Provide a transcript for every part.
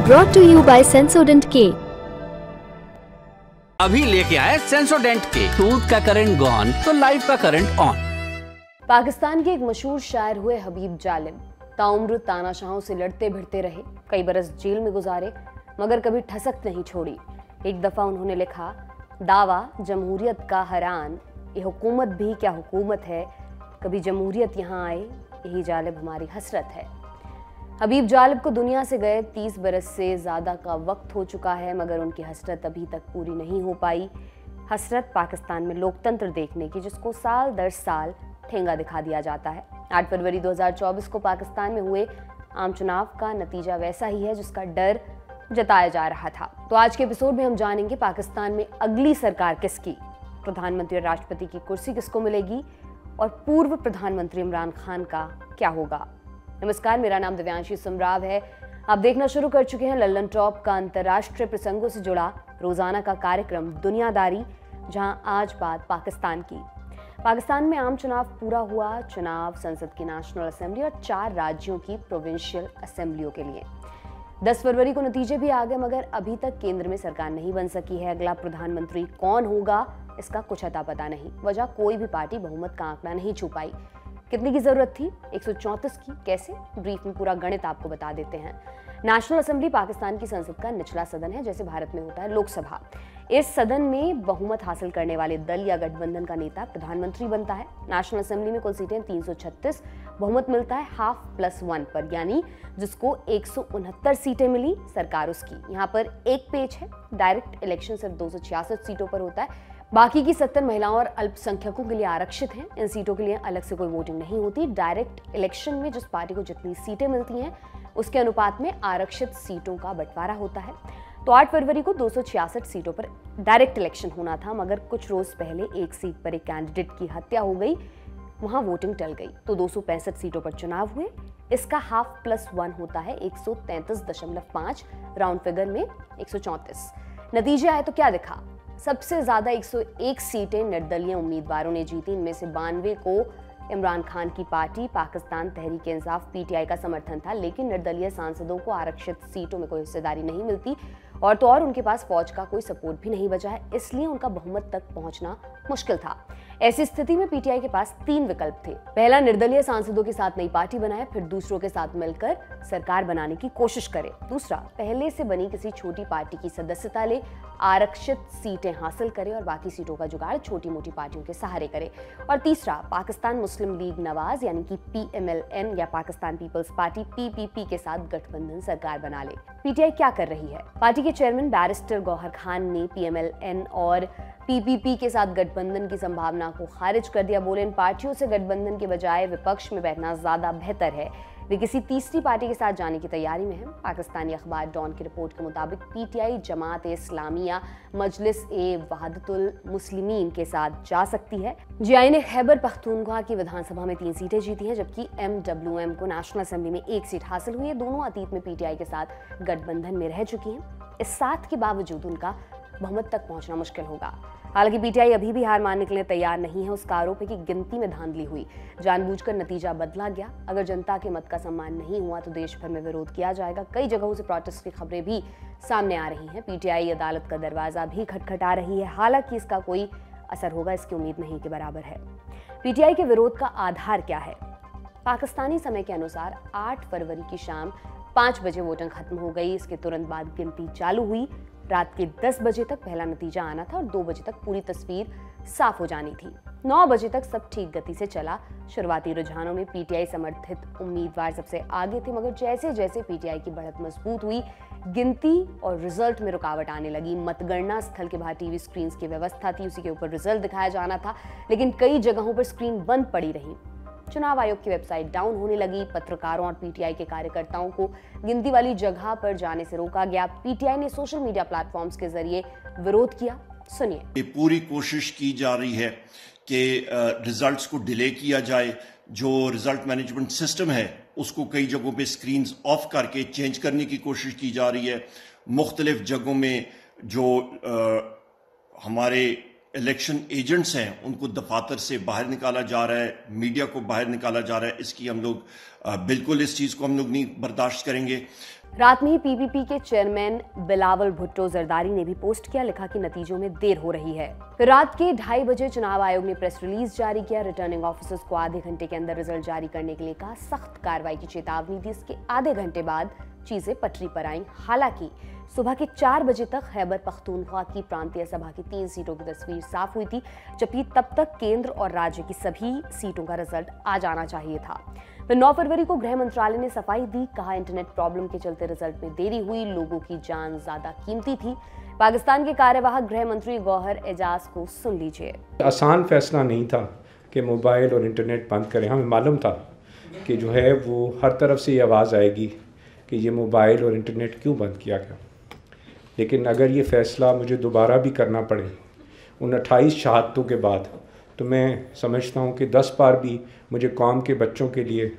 brought to you by Sensodent K। अभी लेके आए सेंसोडेंट के। टूथ का करंट गॉन तो लाइफ का करंट ऑन। पाकिस्तान के एक मशहूर शायर हुए हबीब जालिम ताउम्र तानाशाहों से लड़ते भिड़ते रहे, कई बरस जेल में गुजारे मगर कभी ठसक नहीं छोड़ी। एक दफा उन्होंने लिखा, दावा जमहूरियत का हरान, ये हुकूमत भी क्या हुकूमत है, कभी जमहूरियत यहाँ आए, यही जालिब हमारी हसरत है। हबीब जालिब को दुनिया से गए 30 बरस से ज़्यादा का वक्त हो चुका है मगर उनकी हसरत अभी तक पूरी नहीं हो पाई। हसरत पाकिस्तान में लोकतंत्र देखने की, जिसको साल दर साल ठेंगा दिखा दिया जाता है। 8 फरवरी 2024 को पाकिस्तान में हुए आम चुनाव का नतीजा वैसा ही है जिसका डर जताया जा रहा था। तो आज के एपिसोड में हम जानेंगे पाकिस्तान में अगली सरकार किसकी, प्रधानमंत्री और राष्ट्रपति की कुर्सी किसको मिलेगी और पूर्व प्रधानमंत्री इमरान खान का क्या होगा। नमस्कार, मेरा नाम दिव्यांशी सुमराव है। आप देखना शुरू कर चुके हैं लल्लन टॉप का अंतर्राष्ट्रीय प्रसंगों से जुड़ा रोजाना का कार्यक्रम दुनियादारी, जहां आज बात पाकिस्तान की। पाकिस्तान में आम चुनाव पूरा हुआ, चुनाव संसद की नेशनल असेंबली और 4 राज्यों की प्रोविंशियल असेंबलियों के लिए। 10 फरवरी को नतीजे भी आ गए मगर अभी तक केंद्र में सरकार नहीं बन सकी है। अगला प्रधानमंत्री कौन होगा इसका कुछ अता पता नहीं। वजह कोई भी पार्टी बहुमत का आंकड़ा नहीं छू पाई। कितनी की जरूरत थी? 134 की। कैसे? ब्रीफ में पूरा गणित आपको बता देते हैं। नेशनल असेंबली पाकिस्तान की संसद का निचला सदन है, जैसे भारत में होता है लोकसभा। इस सदन में बहुमत हासिल करने वाले दल या गठबंधन का नेता प्रधानमंत्री बनता है। नेशनल असेंबली में कुल सीटें 336, बहुमत मिलता है हाफ प्लस 1 पर, यानी जिसको 169 सीटें मिली सरकार उसकी। यहाँ पर एक पेज है, डायरेक्ट इलेक्शन सिर्फ 266 सीटों पर होता है। बाकी की 70 महिलाओं और अल्पसंख्यकों के लिए आरक्षित हैं। इन सीटों के लिए अलग से कोई वोटिंग नहीं होती। डायरेक्ट इलेक्शन में जिस पार्टी को जितनी सीटें मिलती हैं उसके अनुपात में आरक्षित सीटों का बंटवारा होता है। तो 8 फरवरी को 266 सीटों पर डायरेक्ट इलेक्शन होना था मगर कुछ रोज पहले एक सीट पर एक कैंडिडेट की हत्या हो गई, वहां वोटिंग टल गई। तो 265 सीटों पर चुनाव हुए। इसका हाफ प्लस 1 होता है 133.5, राउंड फिगर में 134। नतीजे आए तो क्या दिखा? सबसे ज्यादा 101 सीटें निर्दलीय उम्मीदवारों ने जीती। इनमें से 92 को इमरान खान की पार्टी पाकिस्तान तहरीक इंसाफ पीटीआई का समर्थन था, लेकिन निर्दलीय सांसदों को आरक्षित सीटों में कोई हिस्सेदारी नहीं मिलती और तो और उनके पास फौज का कोई सपोर्ट भी नहीं बचा है, इसलिए उनका बहुमत तक पहुंचना मुश्किल था। ऐसी स्थिति में पीटीआई के पास 3 विकल्प थे। पहला, निर्दलीय सांसदों के साथ नई पार्टी बनाए, फिर दूसरों के साथ मिलकर सरकार बनाने की कोशिश करे। दूसरा, पहले से बनी किसी छोटी पार्टी की सदस्यता ले, आरक्षित सीटें हासिल करे और बाकी सीटों का जुगाड़ छोटी मोटी पार्टियों के सहारे करे। और तीसरा, पाकिस्तान मुस्लिम लीग नवाज यानी कि PMLN या पाकिस्तान पीपल्स पार्टी PPP के साथ गठबंधन सरकार बना ले। पीटीआई क्या कर रही है? पार्टी के चेयरमैन बैरिस्टर गौहर खान ने PMLN और PPP के साथ गठबंधन की संभावना को खारिज कर दिया। बोले, इन पार्टियों से गठबंधन के बजाय विपक्ष में बैठना ज्यादा बेहतर है। वे किसी तीसरी पार्टी के साथ जाने की तैयारी में हैं। पाकिस्तानी अखबार डॉन की रिपोर्ट के मुताबिक पीटीआई जमात इस्लामिया मजलिस ए वहादतुल मुस्लिमीन के साथ जा सकती है। जीआई ने खैबर पख्तूनख्वा की विधानसभा में 3 सीटें जीती हैं, जबकि MWM को नेशनल असेंबली में 1 सीट हासिल हुई है। दोनों अतीत में पीटीआई के साथ गठबंधन में रह चुकी हैं। इस साथ के बावजूद उनका बहुमत तक पहुंचना मुश्किल होगा। हालांकि पीटीआई अभी भी हार मानने के लिए तैयार नहीं है। उसका आरोप है कि गिनती में धांधली हुई, जानबूझकर नतीजा बदला गया। अगर जनता के मत का सम्मान नहीं हुआ तो देश भर में विरोध किया जाएगा। कई जगहों से प्रोटेस्ट की खबरें भी सामने आ रही हैं। पीटीआई अदालत का दरवाजा भी खटखटा रही है। हालांकि इसका कोई असर होगा इसकी उम्मीद नहीं के बराबर है। पीटीआई के विरोध का आधार क्या है? पाकिस्तानी समय के अनुसार 8 फरवरी की शाम 5 बजे वोटिंग खत्म हो गई। इसके तुरंत बाद गिनती चालू हुई। रात के 10 बजे तक पहला नतीजा आना था और 2 बजे तक पूरी तस्वीर साफ हो जानी थी। 9 बजे तक सब ठीक गति से चला। शुरुआती रुझानों में पीटीआई समर्थित उम्मीदवार सबसे आगे थे मगर जैसे जैसे पीटीआई की बढ़त मजबूत हुई, गिनती और रिजल्ट में रुकावट आने लगी। मतगणना स्थल के बाहर टीवी स्क्रीन की व्यवस्था थी, उसी के ऊपर रिजल्ट दिखाया जाना था, लेकिन कई जगहों पर स्क्रीन बंद पड़ी रही। चुनाव आयोग की वेबसाइट डाउन होने लगी। पत्रकारों और पीटीआई के कार्यकर्ताओं को गिनती वाली जगह पर जाने से रोका गया। पीटीआई ने सोशल मीडिया प्लेटफॉर्म्स के जरिए विरोध किया। सुनिए। ये पूरी कोशिश की जा रही है कि रिजल्ट्स को डिले किया जाए। जो रिजल्ट मैनेजमेंट सिस्टम है उसको कई जगहों पे स्क्रीन्स ऑफ करके चेंज करने की कोशिश की जा रही है। मुख्तलिफ जगहों में जो हमारे इलेक्शन एजेंट्स हैं उनको दफातर से बाहर निकाला जा रहा है, मीडिया को बाहर निकाला जा रहा है, इसकी हम लोग बिल्कुल इस चीज को हम लोग नहीं बर्दाश्त करेंगे। रात में ही पीपीपी के चेयरमैन बिलावल भुट्टो जरदारी ने भी पोस्ट किया, लिखा कि नतीजों में देर हो रही है। फिर रात के 2:30 बजे चुनाव आयोग ने प्रेस रिलीज जारी किया। रिटर्निंग ऑफिसर्स को आधे घंटे के अंदर रिजल्ट जारी करने के लिए कहा, सख्त कार्रवाई की चेतावनी दी। इसके आधे घंटे बाद चीजें पटरी पर आईं। हालांकि सुबह के 4 बजे तक खैबर पख्तूनख्वा की प्रांतीय सभा की 3 सीटों की तस्वीर साफ हुई थी, जबकि तब तक केंद्र और राज्य की सभी सीटों का रिजल्ट आ जाना चाहिए था। फिर 9 फरवरी को गृह मंत्रालय ने सफाई दी, कहा इंटरनेट प्रॉब्लम के चलते रिजल्ट में देरी हुई, लोगों की जान ज्यादा कीमती थी। पाकिस्तान के कार्यवाहक गृह मंत्री गौहर एजाज को सुन लीजिए। आसान फैसला नहीं था कि मोबाइल और इंटरनेट बंद करें। हमें मालूम था कि जो है वो हर तरफ से ये आवाज़ आएगी कि ये मोबाइल और इंटरनेट क्यों बंद किया गया। लेकिन अगर ये फ़ैसला मुझे दोबारा भी करना पड़े उन 28 शहादतों के बाद, तो मैं समझता हूँ कि 10 बार भी मुझे कौम के बच्चों के लिए,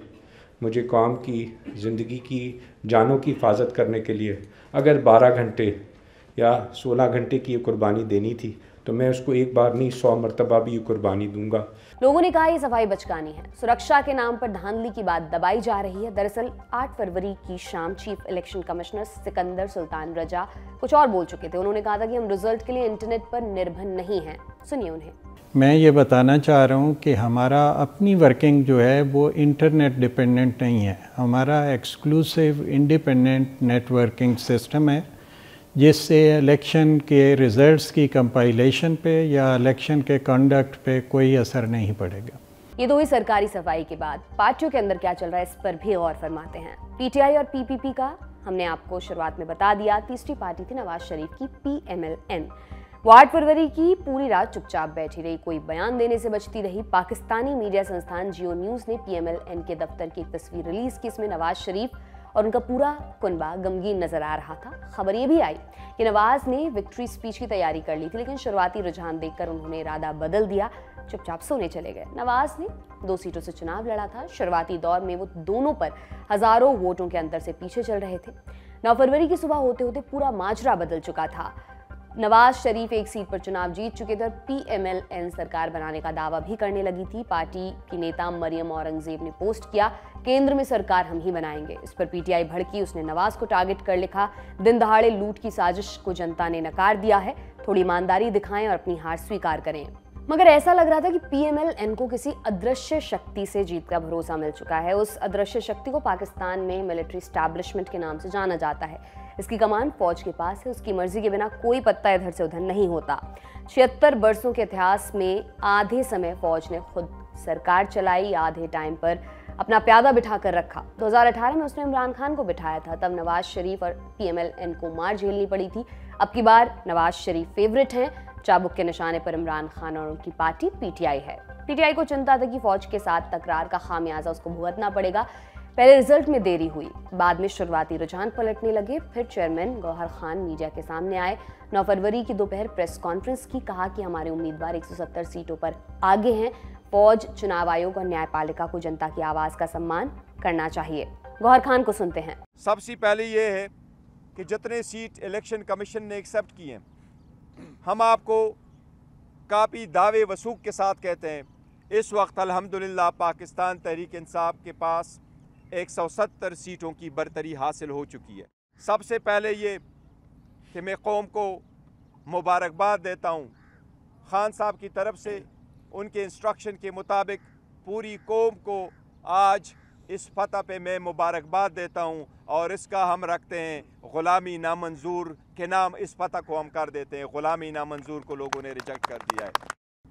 मुझे कौम की ज़िंदगी की जानों की हिफाजत करने के लिए अगर 12 घंटे या 16 घंटे की ये कुर्बानी देनी थी, तो मैं उसको एक बार नहीं 100 मरतबा भी ये कुर्बानी दूंगा। लोगों ने कहा ये सफाई बचकानी है, सुरक्षा के नाम पर धांधली की बात दबाई जा रही है। दरअसल 8 फरवरी की शाम chief election commissioner Sikandar Sultan रजा कुछ और बोल चुके थे। उन्होंने कहा था कि हम रिजल्ट के लिए इंटरनेट पर निर्भर नहीं हैं। सुनिए उन्हें। मैं ये बताना चाह रहा हूँ कि हमारा अपनी वर्किंग जो है वो इंटरनेट डिपेंडेंट नहीं है। हमारा एक्सक्लूसिव इंडिपेंडेंट नेटवर्किंग सिस्टम है, जिससे इलेक्शन के रिजल्ट्स की कंपाइलेशन पे या इलेक्शन के कंडक्ट पे कोई असर नहीं पड़ेगा। ये तो हुई सरकारी सफाई के बाद। पार्टियों के अंदर क्या चल रहा है इस पर भी गौर फरमाते हैं। पीटीआई और पीपीपी का हमने आपको शुरुआत में बता दिया। तीसरी पार्टी थी नवाज शरीफ की पीएमएलएन। वो 8 फरवरी की पूरी रात चुपचाप बैठी रही, कोई बयान देने से बचती रही। पाकिस्तानी मीडिया संस्थान जियो न्यूज ने पीएमएलएन के दफ्तर की एक तस्वीर रिलीज की। इसमें नवाज शरीफ और उनका पूरा कुनबा गमगीन नजर आ रहा था। खबर ये भी आई कि नवाज ने विक्ट्री स्पीच की तैयारी कर ली थी, लेकिन शुरुआती रुझान देखकर उन्होंने इरादा बदल दिया, चुपचाप सोने चले गए। नवाज ने 2 सीटों से चुनाव लड़ा था। शुरुआती दौर में वो दोनों पर हजारों वोटों के अंतर से पीछे चल रहे थे। 9 फरवरी की सुबह होते होते पूरा माजरा बदल चुका था। नवाज शरीफ एक सीट पर चुनाव जीत चुके थे और पीएमएलएन सरकार बनाने का दावा भी करने लगी थी। पार्टी की नेता मरियम औरंगजेब ने पोस्ट किया, केंद्र में सरकार हम ही बनाएंगे। इस पर पीटीआई भड़की, उसने नवाज को टारगेट कर लिखा, दिन दहाड़े लूट की साजिश को जनता ने नकार दिया है, थोड़ी ईमानदारी दिखाएं और अपनी हार स्वीकार करें। मगर ऐसा लग रहा था कि पीएमएलएन को किसी अदृश्य शक्ति से जीत का भरोसा मिल चुका है। उस अदृश्य शक्ति को पाकिस्तान में मिलिट्री एस्टैब्लिशमेंट के नाम से जाना जाता है। इसकी कमान फौज के पास है, उसकी मर्जी के बिना कोई पत्ता इधर से उधर नहीं होता। 76 बरसों के इतिहास में आधे समय फौज ने खुद सरकार चलाई, आधे टाइम पर अपना प्यादा बिठा कर रखा। 2018 में उसने इमरान खान को बिठाया था, तब नवाज शरीफ और पीएमएलएन को मार झेलनी पड़ी थी। अब की बार नवाज शरीफ फेवरेट हैं, चाबुक के निशाने पर इमरान खान और उनकी पार्टी पीटीआई है। पीटीआई को चिंता था कि फौज के साथ तकरार का खामियाजा उसको भुगतना पड़ेगा। पहले रिजल्ट में देरी हुई, बाद में शुरुआती रुझान पलटने लगे। फिर चेयरमैन गौहर खान मीडिया के सामने आए। 9 फरवरी की दोपहर प्रेस कॉन्फ्रेंस की, कहा कि हमारे उम्मीदवार 170 सीटों पर आगे हैं। फौज, चुनाव आयोग और न्यायपालिका को जनता की आवाज का सम्मान करना चाहिए। गौहर खान को सुनते हैं। सबसे पहले ये है कि जितने सीट इलेक्शन कमीशन ने एक्सेप्ट किए हैं, हम आपको काफ़ी दावे वसूख के साथ कहते हैं, इस वक्त अल्हम्दुलिल्लाह पाकिस्तान तहरीक इंसाफ के पास 170 सीटों की बरतरी हासिल हो चुकी है। सबसे पहले ये कि मैं कौम को मुबारकबाद देता हूँ, खान साहब की तरफ से उनके इंस्ट्रक्शन के मुताबिक पूरी कौम को आज इस फतह पे मैं मुबारकबाद देता हूँ और इसका हम रखते हैं ग़ुलामी नामंजूर के नाम। इस फतह को हम कर देते हैं, ग़ुलामी नामंजूर को लोगों ने रिजेक्ट कर दिया है।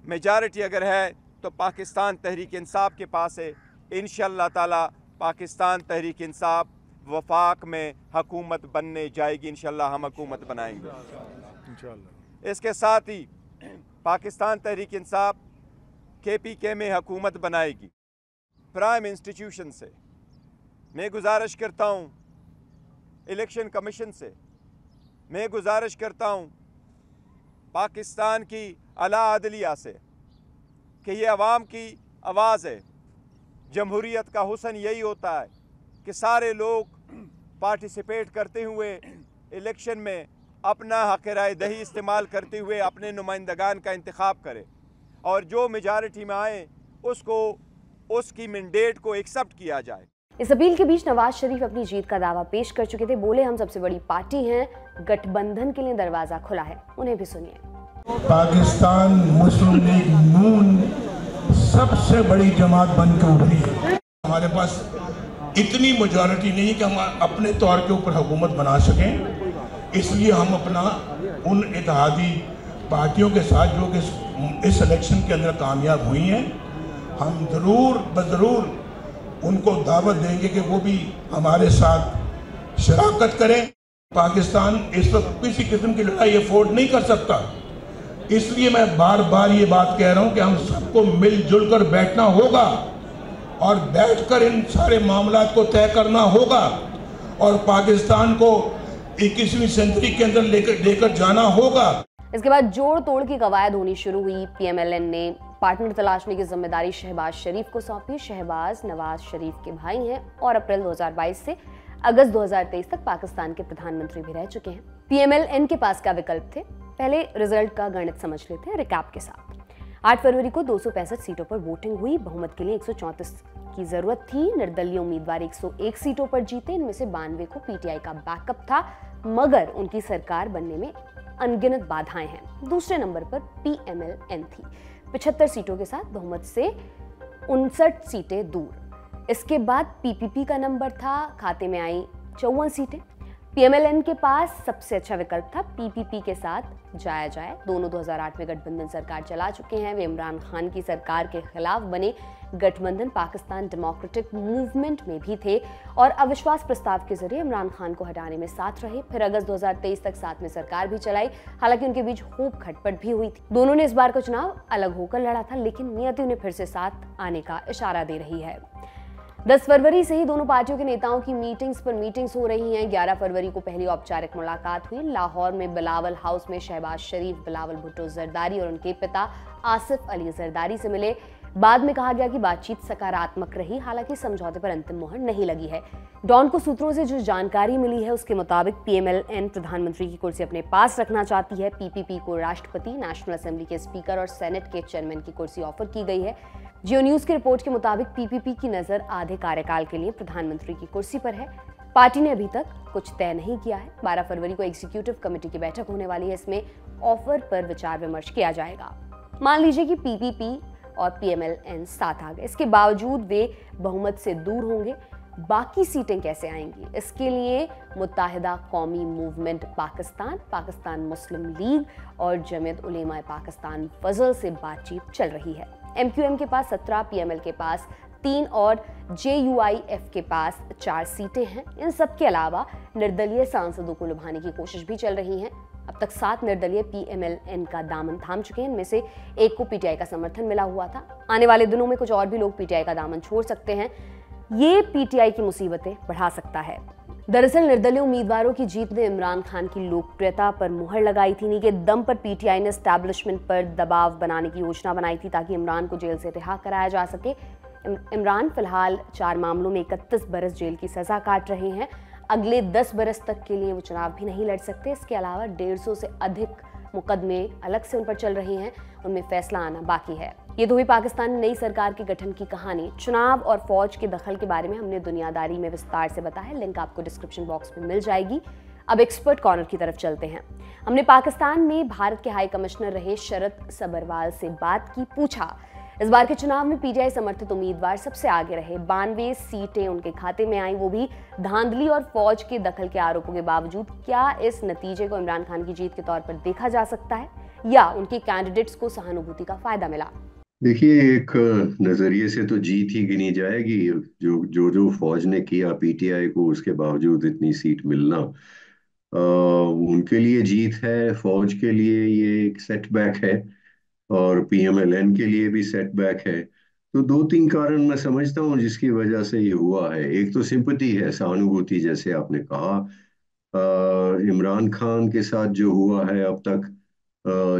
मेजॉरिटी अगर है तो पाकिस्तान तहरीक इंसाफ के पास है। इंशाअल्लाह ताला पाकिस्तान तहरीक इंसाफ वफाक में हुकूमत बनने जाएगी। इंशाअल्लाह हम हुकूमत बनाएंगे इंशाअल्लाह। इसके साथ ही पाकिस्तान तहरीक इंसाफ KPK में हुकूमत बनाएगी। प्राइम इंस्टीट्यूशन से मैं गुजारिश करता हूँ, इलेक्शन कमीशन से मैं गुजारिश करता हूँ, पाकिस्तान की आला अदलिया से कि ये अवाम की आवाज़ है। जमहूरियत का हुस्न यही होता है कि सारे लोग पार्टिसिपेट करते हुए इलेक्शन में अपना हक़ राय दही इस्तेमाल करते हुए अपने नुमाइंदगान का इंतखाब करे और जो मेजॉरिटी में आए उसको उसकी मैंडेट को एक्सेप्ट किया जाए। इस अपील के बीच नवाज शरीफ अपनी जीत का दावा पेश कर चुके थे। बोले, हम सबसे बड़ी पार्टी हैं, गठबंधन के लिए दरवाजा खुला है। उन्हें भी सुनिए। पाकिस्तान मुस्लिम लीग नून सबसे बड़ी जमात बनकर उभरी है। हमारे पास इतनी मेजॉरिटी नहीं कि हम अपने तौर के ऊपर हुकूमत बना सकें, इसलिए हम अपना उन इत्तेहादी पार्टियों के साथ जो कि इस इलेक्शन के अंदर कामयाब हुई हैं, हम ज़रूर उनको दावत देंगे कि वो भी हमारे साथ शराकत करें। पाकिस्तान इस वक्त किसी किस्म की लड़ाई अफोर्ड नहीं कर सकता, इसलिए मैं बार बार ये बात कह रहा हूँ कि हम सबको मिलजुल कर बैठना होगा और बैठकर इन सारे मामलात को तय करना होगा और पाकिस्तान को 21वीं सेंचुरी के अंदर लेकर जाना होगा। इसके बाद जोड़ तोड़ की कवायद होनी शुरू हुई। पीएमएलएन ने पार्टनर तलाशने की जिम्मेदारी शहबाज शरीफ को सौंपी। शहबाज नवाज शरीफ के भाई हैं और अप्रैल 2022 से अगस्त 2023 तक पाकिस्तान के प्रधानमंत्री भी रह चुके हैं। पीएमएलएन के पास क्या विकल्प थे? पहले रिजल्ट का गणित समझ लेते हैं रिकैप के साथ। 8 फरवरी को 265 सीटों पर वोटिंग हुई। बहुमत के लिए 134 की जरूरत थी। निर्दलीय उम्मीदवार 101 सीटों पर जीते। इनमें से 92 को पीटीआई का बैकअप था, मगर उनकी सरकार बनने में अनगिनत बाधाएं हैं। दूसरे नंबर पर पीएमएलएन थी, 75 सीटों के साथ बहुमत से 59 सीटें दूर। इसके बाद पीपीपी का नंबर था, खाते में आई 54 सीटें। पीएमएलएन के पास सबसे अच्छा विकल्प था पीपीपी के साथ जाया जाए। दोनों 2008 में गठबंधन सरकार चला चुके हैं। वे इमरान खान की सरकार के खिलाफ बने गठबंधन पाकिस्तान डेमोक्रेटिक मूवमेंट में भी थे और अविश्वास प्रस्ताव के जरिए इमरान खान को हटाने में साथ रहे। फिर अगस्त 2023 तक साथ में सरकार भी चलाई। हालांकि उनके बीच खूब खटपट भी हुई थी। दोनों ने इस बार का चुनाव अलग होकर लड़ा था, लेकिन नियति उन्हें फिर से साथ आने का इशारा दे रही है। 10 फरवरी से ही दोनों पार्टियों के नेताओं की मीटिंग्स पर मीटिंग्स हो रही हैं। 11 फरवरी को पहली औपचारिक मुलाकात हुई। लाहौर में बिलावल हाउस में शहबाज शरीफ, बिलावल भुट्टो जरदारी और उनके पिता आसिफ अली जरदारी से मिले। बाद में कहा गया कि बातचीत सकारात्मक रही, हालांकि समझौते पर अंतिम मोहर नहीं लगी है। डॉन को सूत्रों से जो जानकारी मिली है उसके मुताबिक पीएमएलएन प्रधानमंत्री की कुर्सी अपने पास रखना चाहती है। पीपीपी को राष्ट्रपति, नेशनल असेंबली के स्पीकर और सेनेट के चेयरमैन की कुर्सी ऑफर की गई है। जियो न्यूज की रिपोर्ट के मुताबिक पीपीपी की नजर आधे कार्यकाल के लिए प्रधानमंत्री की कुर्सी पर है। पार्टी ने अभी तक कुछ तय नहीं किया है। 12 फरवरी को एग्जीक्यूटिव कमेटी की बैठक होने वाली है। इसमें ऑफर पर विचार विमर्श किया जाएगा। मान लीजिए कि पीपीपी और पीएमएलएन साथ आ गए, इसके बावजूद वे बहुमत से दूर होंगे। बाकी सीटें कैसे आएंगी? इसके लिए मुत्ताहिदा कौमी मूवमेंट पाकिस्तान, पाकिस्तान मुस्लिम लीग और जमीयत उलेमा पाकिस्तान फजल से बातचीत चल रही है। एमक्यूएम के पास 17, पीएमएल के पास 3 और जेयूआईएफ के पास 4 सीटें हैं। इन सब के अलावा निर्दलीय सांसदों को लुभाने की कोशिश भी चल रही है। अब तक 7 निर्दलीय पीएमएलएन का दामन थाम चुके हैं। इनमें से एक को पीटीआई का समर्थन मिला हुआ था। आने वाले दिनों में कुछ और भी लोग पीटीआई का दामन छोड़ सकते हैं। ये पीटीआई की मुसीबतें बढ़ा सकता है। दरअसल निर्दलीय उम्मीदवारों की जीत ने इमरान खान की लोकप्रियता पर मुहर लगाई थी। इन्हीं के दम पर पीटीआई ने एस्टैब्लिशमेंट पर दबाव बनाने की योजना बनाई थी ताकि इमरान को जेल से रिहा कराया जा सके। इमरान फिलहाल 4 मामलों में 31 बरस जेल की सजा काट रहे हैं। अगले 10 बरस तक के लिए वो चुनाव भी नहीं लड़ सकते। इसके अलावा 150 से अधिक मुकदमे अलग से उन पर चल रहे हैं, उनमें फैसला आना बाकी है। ये तो हुई पाकिस्तान में नई सरकार के गठन की कहानी। चुनाव और फौज के दखल के बारे में हमने दुनियादारी में विस्तार से बताया, लिंक आपको डिस्क्रिप्शन बॉक्स में मिल जाएगी। अब एक्सपर्ट कॉर्नर की तरफ चलते हैं। हमने पाकिस्तान में भारत के हाई कमिश्नर रहे शरद सबरवाल से बात की, पूछा इस बार के चुनाव में पीटीआई समर्थित उम्मीदवार सबसे आगे रहे। 92 सीटें उनके खाते में आई, वो भी धांधली और फौज के दखल के आरोपों के बावजूद। क्या इस नतीजे को इमरान खान की जीत के तौर पर देखा जा सकता है या उनके कैंडिडेट्स को सहानुभूति का फायदा मिला? देखिए, एक नजरिए से तो जीत ही गिनी जाएगी। जो फौज ने किया पीटीआई को, उसके बावजूद इतनी सीट मिलना उनके लिए जीत है। फौज के लिए ये एक सेटबैक है और पीएमएलएन के लिए भी सेटबैक है। तो 2-3 कारण मैं समझता हूँ जिसकी वजह से ये हुआ है। एक तो सिंपैथी है, सहानुभूति, जैसे आपने कहा। इमरान खान के साथ जो हुआ है अब तक,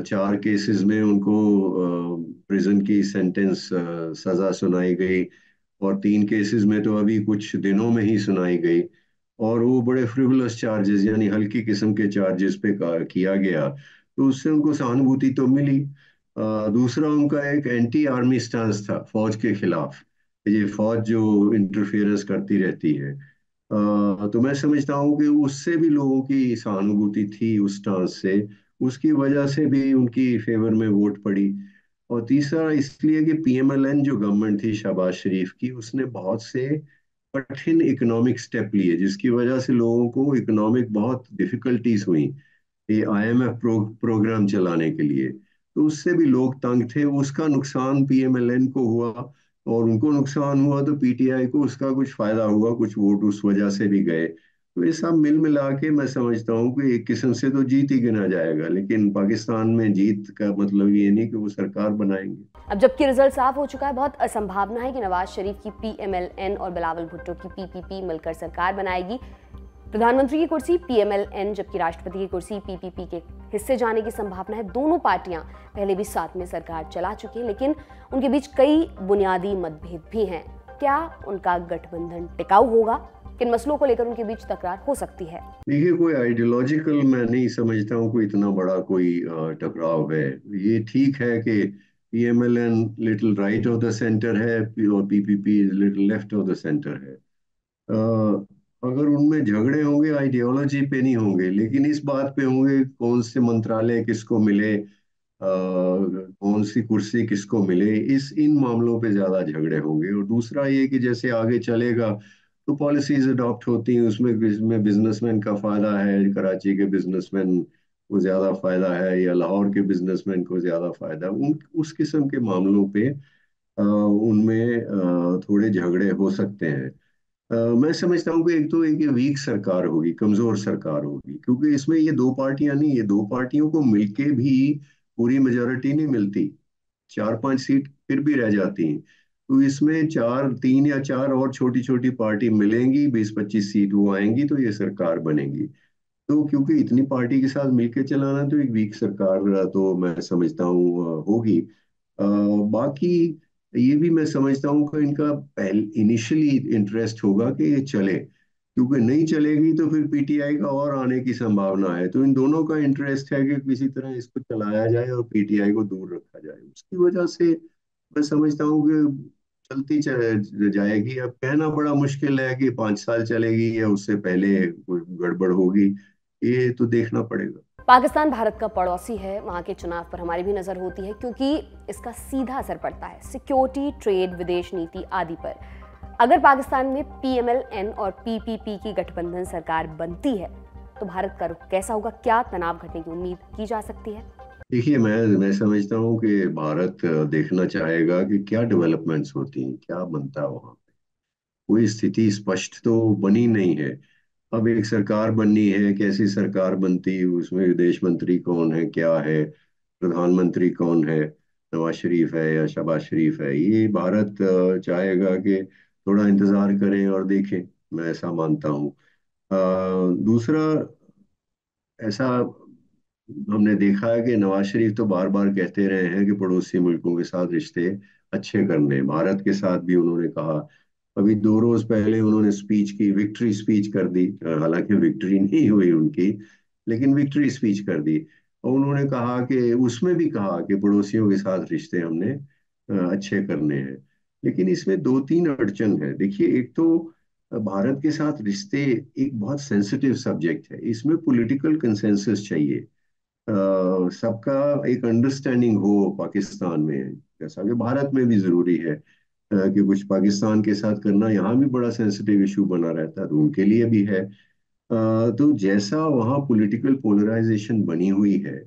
4 केसेस में उनको प्रिजन की सेंटेंस सजा सुनाई गई और 3 केसेस में तो अभी कुछ दिनों में ही सुनाई गई। और वो बड़े फ्रिवलस चार्जेस यानी हल्की किस्म के चार्जेस पे किया गया, तो उससे उनको सहानुभूति तो मिली। दूसरा उनका एक एंटी आर्मी स्टांस था फौज के खिलाफ, ये फौज जो इंटरफेरेंस करती रहती है। तो मैं समझता हूँ कि उससे भी लोगों की सहानुभूति थी उस स्टांस से, उसकी वजह से भी उनकी फेवर में वोट पड़ी। और तीसरा इसलिए कि पीएमएलएन जो गवर्नमेंट थी शहबाज शरीफ की, उसने बहुत से कठिन इकोनॉमिक स्टेप लिए जिसकी वजह से लोगों को इकोनॉमिक बहुत डिफिकल्टीज हुई ये आईएमएफ प्रोग्राम चलाने के लिए। तो उससे भी लोग तंग थे, उसका नुकसान पीएमएलएन को हुआ और उनको नुकसान हुआ तो पीटीआई को उसका कुछ फायदा हुआ, कुछ वोट उस वजह से भी गए। तो ये सब मिल मिला के मैं समझता हूँ कि एक किस्म से तो जीत ही गिना जाएगा, लेकिन पाकिस्तान में जीत का मतलब ये नहीं कि वो सरकार बनाएंगे। अब जबकि रिजल्ट साफ हो चुका है, बहुत असंभावना है कि नवाज शरीफ की पीएमएलएन और बिलावल भुट्टो की पीपीपी मिलकर सरकार बनाएगी। प्रधानमंत्री की कुर्सी पीएमएलएन जबकि राष्ट्रपति की कुर्सी पीपीपी के हिस्से जाने की संभावना है। दोनों पार्टियां पहले भी साथ में सरकार चला चुकी हैं, लेकिन उनके बीच कई बुनियादी मतभेद भी हैं। क्या उनका गठबंधन टिकाऊ होगा? किन मसलों को लेकर उनके बीच तकरार हो सकती है? देखिए, कोई आइडियोलॉजिकल मैं नहीं समझता हूँ कोई इतना बड़ा कोई टकराव है। ये ठीक है कि PMLN little right of the centre है और PPP little left of the centre है। अगर उनमें झगड़े होंगे आइडियोलॉजी पे नहीं होंगे, लेकिन इस बात पे होंगे कौन से मंत्रालय किसको मिले, कौन सी कुर्सी किसको मिले, इस इन मामलों पे ज्यादा झगड़े होंगे। और दूसरा ये कि जैसे आगे चलेगा तो पॉलिसीज अडॉप्ट होती हैं, उसमें बिजनेसमैन का फायदा है, कराची के बिजनेसमैन को ज्यादा फायदा है या लाहौर के बिजनेसमैन को ज्यादा फायदा है। उन उस किस्म के मामलों पे उनमें थोड़े झगड़े हो सकते हैं। मैं समझता हूँ कि एक तो एक वीक सरकार होगी, कमजोर सरकार होगी, क्योंकि इसमें ये दो पार्टियां नहीं, ये दो पार्टियों को मिलके भी पूरी मेजोरिटी नहीं मिलती, 4-5 सीट फिर भी रह जाती हैं। तो इसमें 3 या 4 और छोटी छोटी पार्टी मिलेंगी, 20-25 सीट वो आएंगी तो ये सरकार बनेगी। तो क्योंकि इतनी पार्टी के साथ मिलके चलाना, तो एक वीक सरकार तो मैं समझता हूँ होगी। बाकी ये भी मैं समझता हूँ कि इनका पहले इनिशियली इंटरेस्ट होगा कि ये चले, क्योंकि नहीं चलेगी तो फिर पीटीआई का और आने की संभावना है। तो इन दोनों का इंटरेस्ट है कि किसी तरह इसको चलाया जाए और पीटीआई को दूर रखा जाए। उसकी वजह से मैं समझता हूँ कि जाएगी। अब कहना बड़ा मुश्किल है कि 5 साल चलेगी या उससे पहले कोई गड़बड़ होगी, ये तो देखना पड़ेगा। पाकिस्तान भारत का पड़ोसी है, वहां के चुनाव पर हमारी भी नजर होती है क्योंकि इसका सीधा असर पड़ता है सिक्योरिटी, ट्रेड, विदेश नीति आदि पर। अगर पाकिस्तान में पीएमएलएन और पीपीपी की गठबंधन सरकार बनती है तो भारत का रुख कैसा होगा? क्या तनाव घटने की उम्मीद की जा सकती है? देखिए, मैं समझता हूँ कि भारत देखना चाहेगा कि क्या डेवलपमेंट्स होती हैं, क्या बनता है वहाँ पे। कोई स्थिति स्पष्ट तो बनी नहीं है। अब एक सरकार बननी है, कैसी सरकार बनती है, उसमें विदेश मंत्री कौन है, क्या है, प्रधानमंत्री कौन है, नवाज शरीफ है या शहबाज शरीफ है, ये भारत चाहेगा कि थोड़ा इंतजार करें और देखें। मैं ऐसा मानता हूँ। दूसरा, ऐसा हमने देखा है कि नवाज शरीफ तो बार बार कहते रहे हैं कि पड़ोसी मुल्कों के साथ रिश्ते अच्छे करने हैं। भारत के साथ भी उन्होंने कहा। अभी 2 रोज पहले उन्होंने स्पीच की, विक्ट्री स्पीच कर दी, हालांकि विक्ट्री नहीं हुई उनकी, लेकिन विक्ट्री स्पीच कर दी। और उन्होंने कहा कि उसमें भी कहा कि पड़ोसियों के साथ रिश्ते हमने अच्छे करने हैं। लेकिन इसमें 2-3 अड़चन है। देखिए, एक तो भारत के साथ रिश्ते एक बहुत सेंसिटिव सब्जेक्ट है, इसमें पॉलिटिकल कंसेंसस चाहिए। सबका एक अंडरस्टैंडिंग हो पाकिस्तान में, जैसा कि भारत में भी जरूरी है कि कुछ पाकिस्तान के साथ करना यहाँ भी बड़ा सेंसिटिव इशू बना रहता है, तो उनके लिए भी है। तो जैसा वहाँ पॉलिटिकल पोलराइजेशन बनी हुई है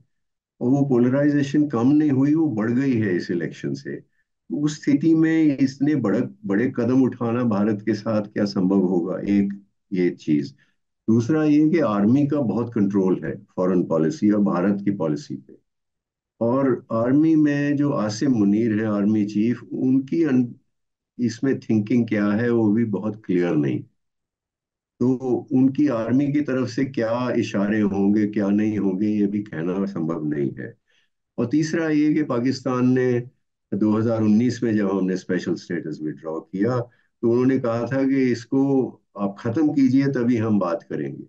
और वो पोलराइजेशन कम नहीं हुई, वो बढ़ गई है इस इलेक्शन से। उस स्थिति में इसने बड़े बड़े कदम उठाना भारत के साथ क्या संभव होगा, एक ये चीज। दूसरा ये कि आर्मी का बहुत कंट्रोल है फॉरेन पॉलिसी और भारत की पॉलिसी पे। और आर्मी में जो आसिम मुनीर है आर्मी चीफ, उनकी इसमें थिंकिंग क्या है वो भी बहुत क्लियर नहीं। तो उनकी आर्मी की तरफ से क्या इशारे होंगे क्या नहीं होंगे ये भी कहना संभव नहीं है। और तीसरा ये कि पाकिस्तान ने 2019 में जब हमने स्पेशल स्टेटस विड्रॉ किया तो उन्होंने कहा था कि इसको आप खत्म कीजिए तभी हम बात करेंगे।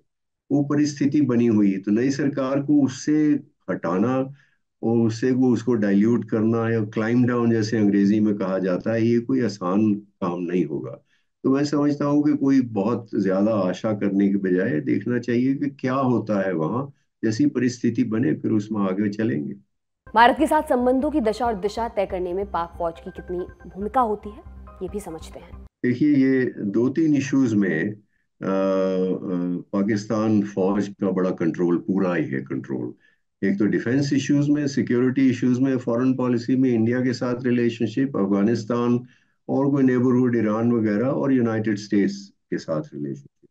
वो परिस्थिति बनी हुई है, तो नई सरकार को उससे हटाना और उससे वो उसको डाइल्यूट करना या क्लाइम डाउन जैसे अंग्रेजी में कहा जाता है, ये कोई आसान काम नहीं होगा। तो मैं समझता हूँ कि कोई बहुत ज्यादा आशा करने के बजाय देखना चाहिए कि क्या होता है वहां, जैसी परिस्थिति बने फिर उसमें आगे चलेंगे। भारत के साथ संबंधों की दशा और दिशा तय करने में पाक फौज की कितनी भूमिका होती है, ये भी समझते हैं। देखिए, ये 2-3 इश्यूज में पाकिस्तान फौज का बड़ा कंट्रोल पूरा ही है कंट्रोल। एक तो डिफेंस इश्यूज में, सिक्योरिटी इश्यूज में, फॉरेन पॉलिसी में, इंडिया के साथ रिलेशनशिप, अफगानिस्तान और कोई नेबरहुड ईरान वगैरह, और यूनाइटेड स्टेट्स के साथ रिलेशनशिप।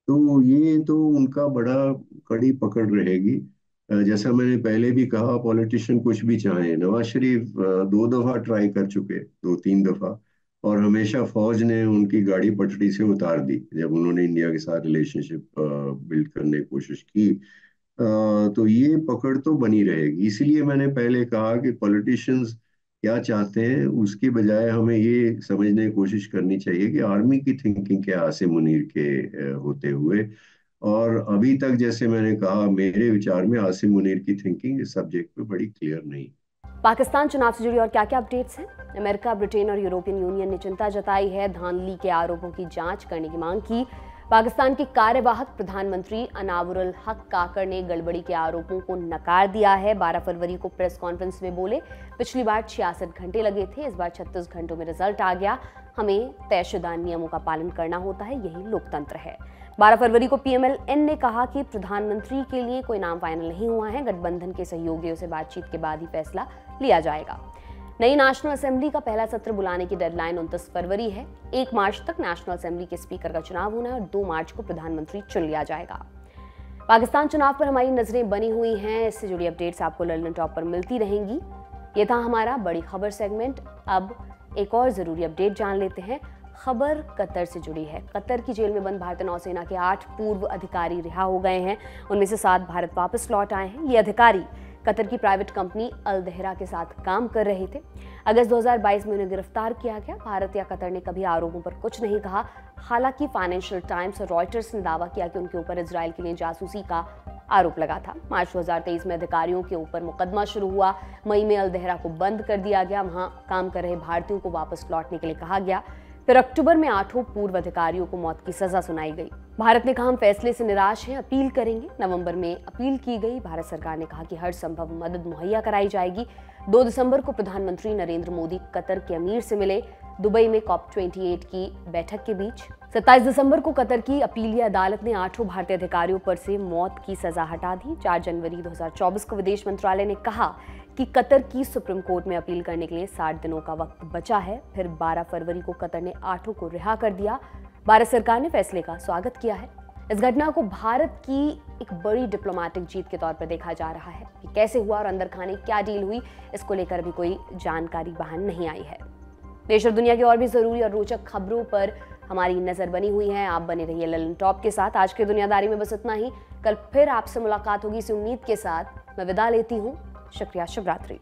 तो ये तो उनका बड़ा कड़ी पकड़ रहेगी। जैसा मैंने पहले भी कहा, पॉलिटिशियन कुछ भी चाहे, नवाज शरीफ 2 दफा ट्राई कर चुके, 2-3 दफा, और हमेशा फौज ने उनकी गाड़ी पटरी से उतार दी जब उन्होंने इंडिया के साथ रिलेशनशिप बिल्ड करने की कोशिश की। तो ये पकड़ तो बनी रहेगी। इसीलिए मैंने पहले कहा कि पॉलिटिशियंस क्या चाहते हैं उसके बजाय हमें ये समझने की कोशिश करनी चाहिए कि आर्मी की थिंकिंग क्या आसिम मुनीर के होते हुए। और अभी तक जैसे मैंने कहा, मेरे विचार में आसिम मुनीर की थिंकिंग इस सब्जेक्ट पे बड़ी क्लियर नहीं। पाकिस्तान चुनाव से जुड़ी और क्या क्या अपडेट्स हैं? अमेरिका, ब्रिटेन और यूरोपियन यूनियन ने चिंता जताई है, धांधली के आरोपों की जांच करने की मांग की। पाकिस्तान के कार्यवाहक प्रधानमंत्री अनावरुल हक काकर ने गड़बड़ी के आरोपों को नकार दिया है। 12 फरवरी को प्रेस कॉन्फ्रेंस में बोले, पिछली बार 66 घंटे लगे थे, इस बार 36 घंटों में रिजल्ट आ गया। हमें तयशुदा नियमों का पालन करना होता है, यही लोकतंत्र है। 12 फरवरी को PMLN ने कहा कि प्रधानमंत्री के लिए कोई नाम फाइनल नहीं हुआ है, गठबंधन के सहयोगियों से बातचीत के बाद ही फैसला लिया जाएगा। नई नेशनल असेंबली का पहला सत्र बुलाने की डेडलाइन 29 फरवरी है। 1 मार्च तक नेशनल असेंबली के स्पीकर का चुनाव होना है और 2 मार्च को प्रधानमंत्री चुन लिया जाएगा। पाकिस्तान चुनाव पर हमारी नजरें बनी हुई हैं, इससे जुड़ी अपडेट्स आपको लंदन टॉप पर मिलती रहेंगी। ये था हमारा बड़ी खबर सेगमेंट। अब एक और जरूरी अपडेट जान लेते हैं। खबर कतर से जुड़ी है। कतर की जेल में बंद भारतीय नौसेना के 8 पूर्व अधिकारी रिहा हो गए हैं, उनमें से 7 भारत वापस लौट आए हैं। ये अधिकारी कतर की प्राइवेट कंपनी अल दहरा के साथ काम कर रहे थे। अगस्त 2022 में उन्हें गिरफ्तार किया गया। भारत या कतर ने कभी आरोपों पर कुछ नहीं कहा। हालांकि फाइनेंशियल टाइम्स और रॉयटर्स ने दावा किया कि उनके ऊपर इजराइल के लिए जासूसी का आरोप लगा था। मार्च 2023 में अधिकारियों के ऊपर मुकदमा शुरू हुआ। मई में अल दहरा को बंद कर दिया गया, वहां काम कर रहे भारतीयों को वापस लौटने के लिए कहा गया। फिर अक्टूबर में 8 पूर्व अधिकारियों को मौत की सजा सुनाई गई। भारत ने कहा, हम फैसले से निराश हैं, अपील करेंगे। नवंबर में अपील की गई। भारत सरकार ने कहा कि हर संभव मदद मुहैया कराई जाएगी। 2 दिसंबर को प्रधानमंत्री नरेंद्र मोदी कतर के अमीर से मिले, दुबई में COP28 की बैठक के बीच। 27 दिसंबर को कतर की अपीलीय अदालत ने 8 भारतीय अधिकारियों पर से मौत की सजा हटा दी। 4 जनवरी 2024 को विदेश मंत्रालय ने कहा कि कतर की सुप्रीम कोर्ट में अपील करने के लिए 60 दिनों का वक्त बचा है। फिर 12 फरवरी को कतर ने 8 को रिहा कर दिया। भारत सरकार ने फैसले का स्वागत किया है। इस घटना को भारत की एक बड़ी डिप्लोमेटिक जीत के तौर पर देखा जा रहा है। कि कैसे हुआ और अंदर खाने क्या डील हुई, इसको लेकर अभी कोई जानकारी बाहर नहीं आई है। देश और दुनिया की और भी जरूरी और रोचक खबरों पर हमारी नजर बनी हुई है। आप बने रहिए ललन टॉप के साथ। आज की दुनियादारी में बस इतना ही। कल फिर आपसे मुलाकात होगी इसी उम्मीद के साथ। मैं विदा लेती हूँ। शुक्रिया, शुभ रात्रि।